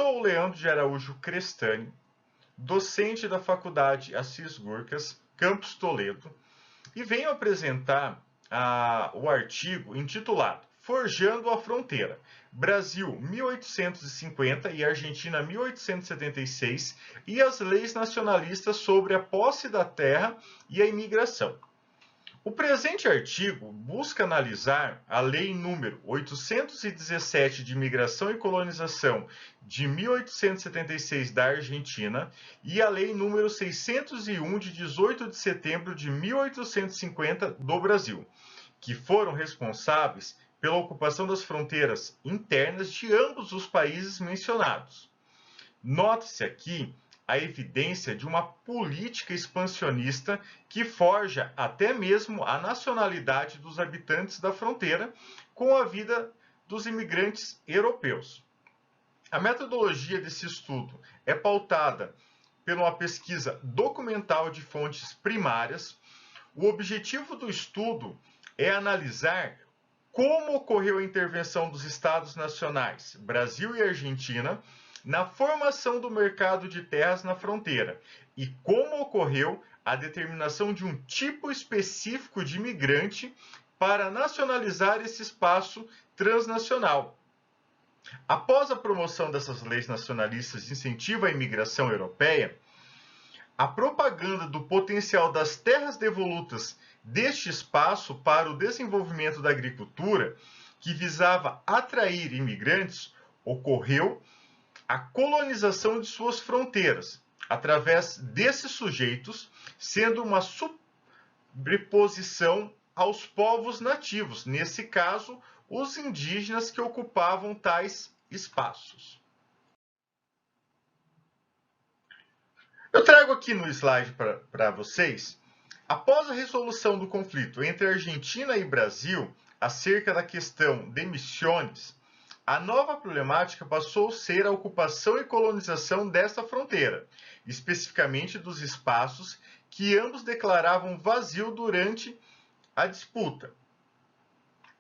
sou o Leandro de Araújo Crestani, docente da Faculdade Assis Gurkas, Campus Toledo, e venho apresentar o artigo intitulado Forjando a Fronteira, Brasil 1850 e Argentina 1876 e as leis nacionalistas sobre a posse da terra e a imigração. O presente artigo busca analisar a Lei nº 817 de Imigração e Colonização de 1876 da Argentina e a Lei nº 601 de 18 de setembro de 1850 do Brasil, que foram responsáveis pela ocupação das fronteiras internas de ambos os países mencionados. Note-se aqui a evidência de uma política expansionista que forja até mesmo a nacionalidade dos habitantes da fronteira com a vida dos imigrantes europeus. A metodologia desse estudo é pautada por uma pesquisa documental de fontes primárias. O objetivo do estudo é analisar como ocorreu a intervenção dos Estados nacionais, Brasil e Argentina, na formação do mercado de terras na fronteira e como ocorreu a determinação de um tipo específico de imigrante para nacionalizar esse espaço transnacional. Após a promoção dessas leis nacionalistas de incentivo à imigração europeia, a propaganda do potencial das terras devolutas deste espaço para o desenvolvimento da agricultura, que visava atrair imigrantes, ocorreu a colonização de suas fronteiras, através desses sujeitos, sendo uma sobreposição aos povos nativos, nesse caso, os indígenas que ocupavam tais espaços. Eu trago aqui no slide para vocês, após a resolução do conflito entre Argentina e Brasil, acerca da questão de Misiones, a nova problemática passou a ser a ocupação e colonização desta fronteira, especificamente dos espaços que ambos declaravam vazio durante a disputa.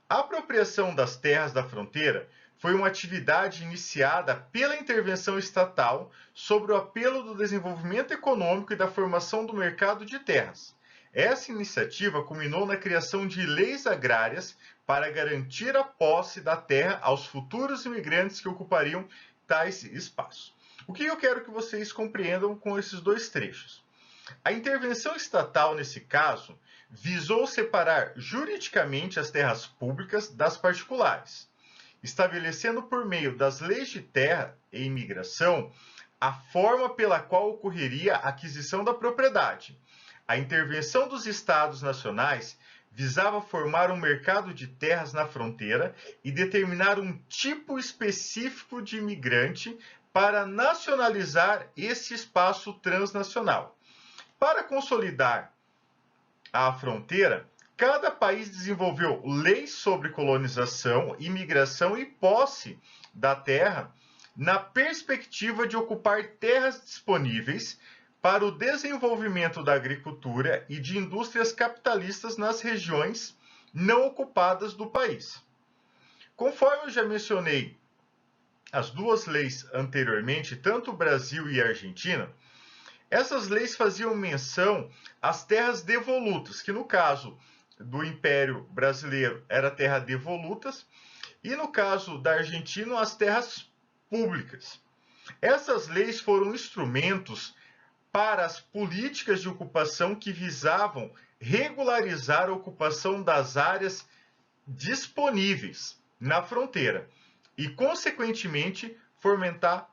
A apropriação das terras da fronteira foi uma atividade iniciada pela intervenção estatal sobre o apelo do desenvolvimento econômico e da formação do mercado de terras. Essa iniciativa culminou na criação de leis agrárias para garantir a posse da terra aos futuros imigrantes que ocupariam tais espaços. O que eu quero que vocês compreendam com esses dois trechos? A intervenção estatal, nesse caso, visou separar juridicamente as terras públicas das particulares, estabelecendo por meio das leis de terra e imigração a forma pela qual ocorreria a aquisição da propriedade. A intervenção dos Estados nacionais visava formar um mercado de terras na fronteira e determinar um tipo específico de imigrante para nacionalizar esse espaço transnacional. Para consolidar a fronteira, cada país desenvolveu leis sobre colonização, imigração e posse da terra na perspectiva de ocupar terras disponíveis para o desenvolvimento da agricultura e de indústrias capitalistas nas regiões não ocupadas do país. Conforme eu já mencionei as duas leis anteriormente, tanto o Brasil e a Argentina, essas leis faziam menção às terras devolutas, que no caso do Império Brasileiro era terra devolutas, e no caso da Argentina, as terras públicas. Essas leis foram instrumentos para as políticas de ocupação que visavam regularizar a ocupação das áreas disponíveis na fronteira e, consequentemente, fomentar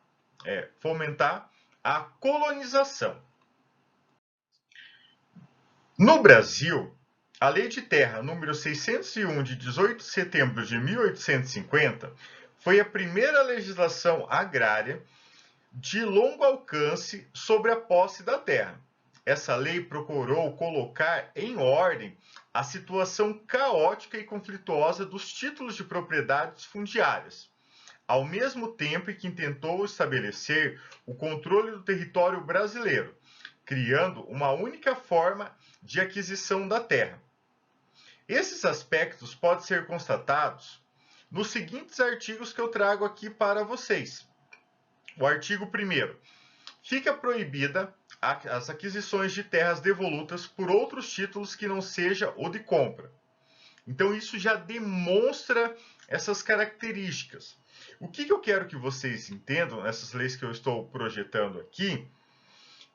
a colonização. No Brasil, a Lei de Terra número 601 de 18 de setembro de 1850 foi a primeira legislação agrária de longo alcance sobre a posse da terra. Essa lei procurou colocar em ordem a situação caótica e conflituosa dos títulos de propriedades fundiárias, ao mesmo tempo que tentou estabelecer o controle do território brasileiro, criando uma única forma de aquisição da terra. Esses aspectos podem ser constatados nos seguintes artigos que eu trago aqui para vocês. o artigo 1º, fica proibida as aquisições de terras devolutas por outros títulos que não seja o de compra. Então, isso já demonstra essas características. O que eu quero que vocês entendam nessas leis que eu estou projetando aqui,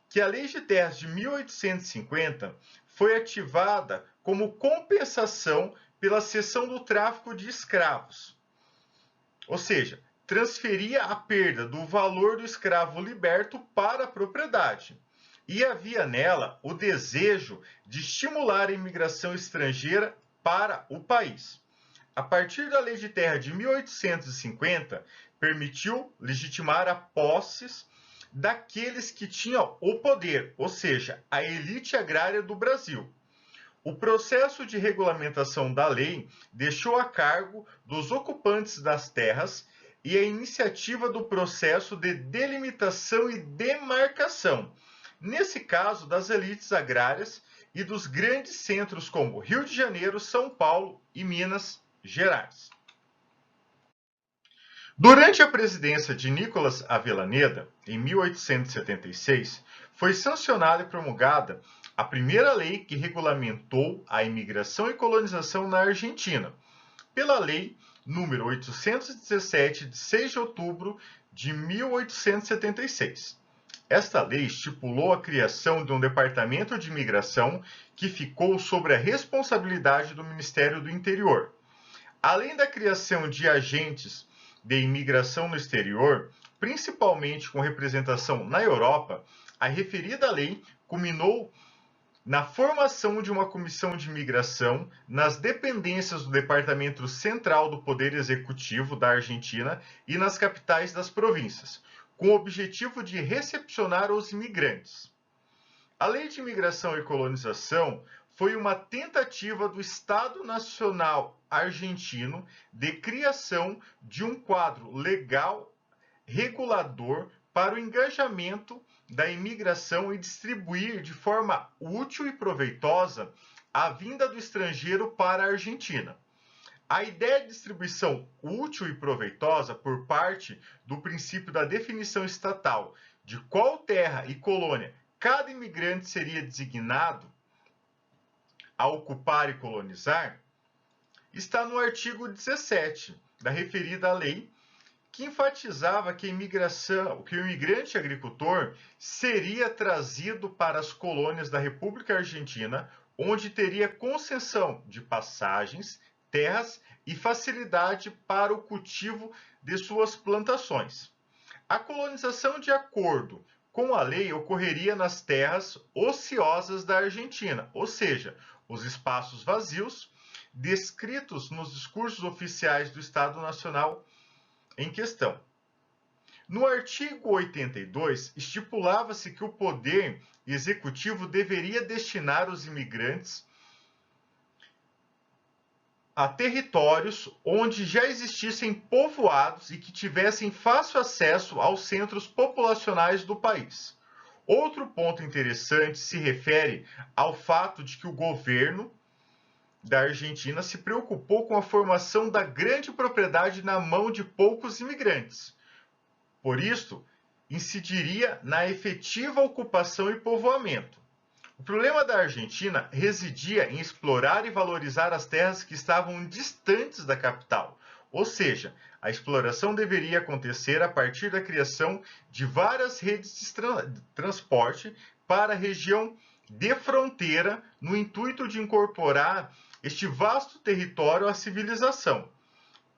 que a Lei de Terras de 1850 foi ativada como compensação pela cessão do tráfico de escravos. Ou seja, transferia a perda do valor do escravo liberto para a propriedade. E havia nela o desejo de estimular a imigração estrangeira para o país. A partir da Lei de Terra de 1850, permitiu legitimar a posses daqueles que tinham o poder, ou seja, a elite agrária do Brasil. O processo de regulamentação da lei deixou a cargo dos ocupantes das terras e a iniciativa do processo de delimitação e demarcação, nesse caso das elites agrárias e dos grandes centros como Rio de Janeiro, São Paulo e Minas Gerais. Durante a presidência de Nicolás Avellaneda, em 1876, foi sancionada e promulgada a primeira lei que regulamentou a imigração e colonização na Argentina, pela Lei número 817, de 6 de outubro de 1876. Esta lei estipulou a criação de um departamento de imigração que ficou sob a responsabilidade do Ministério do Interior. Além da criação de agentes de imigração no exterior, principalmente com representação na Europa, a referida lei culminou na formação de uma comissão de imigração nas dependências do Departamento Central do Poder Executivo da Argentina e nas capitais das províncias, com o objetivo de recepcionar os imigrantes. A Lei de Imigração e Colonização foi uma tentativa do Estado Nacional Argentino de criação de um quadro legal regulador para o engajamento da imigração e distribuir de forma útil e proveitosa a vinda do estrangeiro para a Argentina. A ideia de distribuição útil e proveitosa por parte do princípio da definição estatal de qual terra e colônia cada imigrante seria designado a ocupar e colonizar, está no artigo 17 da referida lei, que enfatizava que o imigrante agricultor seria trazido para as colônias da República Argentina, onde teria concessão de passagens, terras e facilidade para o cultivo de suas plantações. A colonização, de acordo com a lei, ocorreria nas terras ociosas da Argentina, ou seja, os espaços vazios descritos nos discursos oficiais do Estado Nacional em questão. No artigo 82, estipulava-se que o poder executivo deveria destinar os imigrantes a territórios onde já existissem povoados e que tivessem fácil acesso aos centros populacionais do país. Outro ponto interessante se refere ao fato de que o governo da Argentina se preocupou com a formação da grande propriedade na mão de poucos imigrantes. Por isso, incidiria na efetiva ocupação e povoamento. O problema da Argentina residia em explorar e valorizar as terras que estavam distantes da capital, ou seja, a exploração deveria acontecer a partir da criação de várias redes de transporte para a região de fronteira, no intuito de incorporar este vasto território à civilização.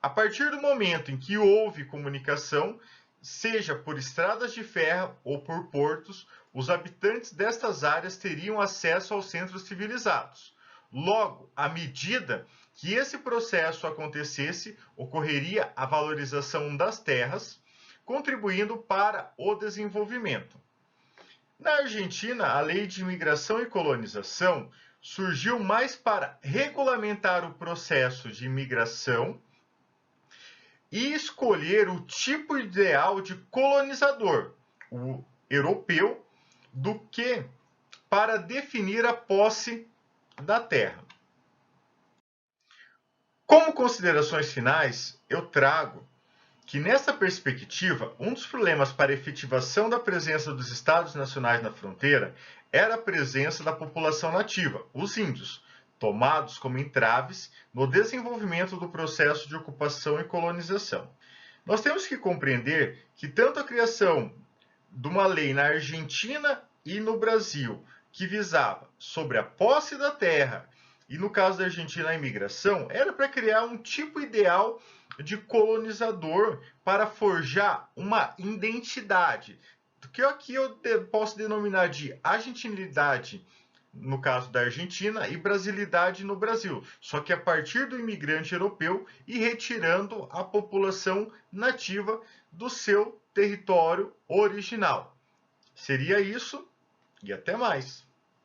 A partir do momento em que houve comunicação, seja por estradas de ferro ou por portos, os habitantes destas áreas teriam acesso aos centros civilizados. Logo, à medida que esse processo acontecesse, ocorreria a valorização das terras, contribuindo para o desenvolvimento. Na Argentina, a Lei de Imigração e Colonização surgiu mais para regulamentar o processo de imigração e escolher o tipo ideal de colonizador, o europeu, do que para definir a posse da terra. Como considerações finais, eu trago que nessa perspectiva, um dos problemas para a efetivação da presença dos Estados nacionais na fronteira era a presença da população nativa, os índios, tomados como entraves no desenvolvimento do processo de ocupação e colonização. Nós temos que compreender que tanto a criação de uma lei na Argentina e no Brasil que visava sobre a posse da terra e no caso da Argentina a imigração, era para criar um tipo ideal de colonizador para forjar uma identidade, que aqui eu posso denominar de argentinidade no caso da Argentina e brasilidade no Brasil, só que a partir do imigrante europeu e retirando a população nativa do seu território original. Seria isso e até mais.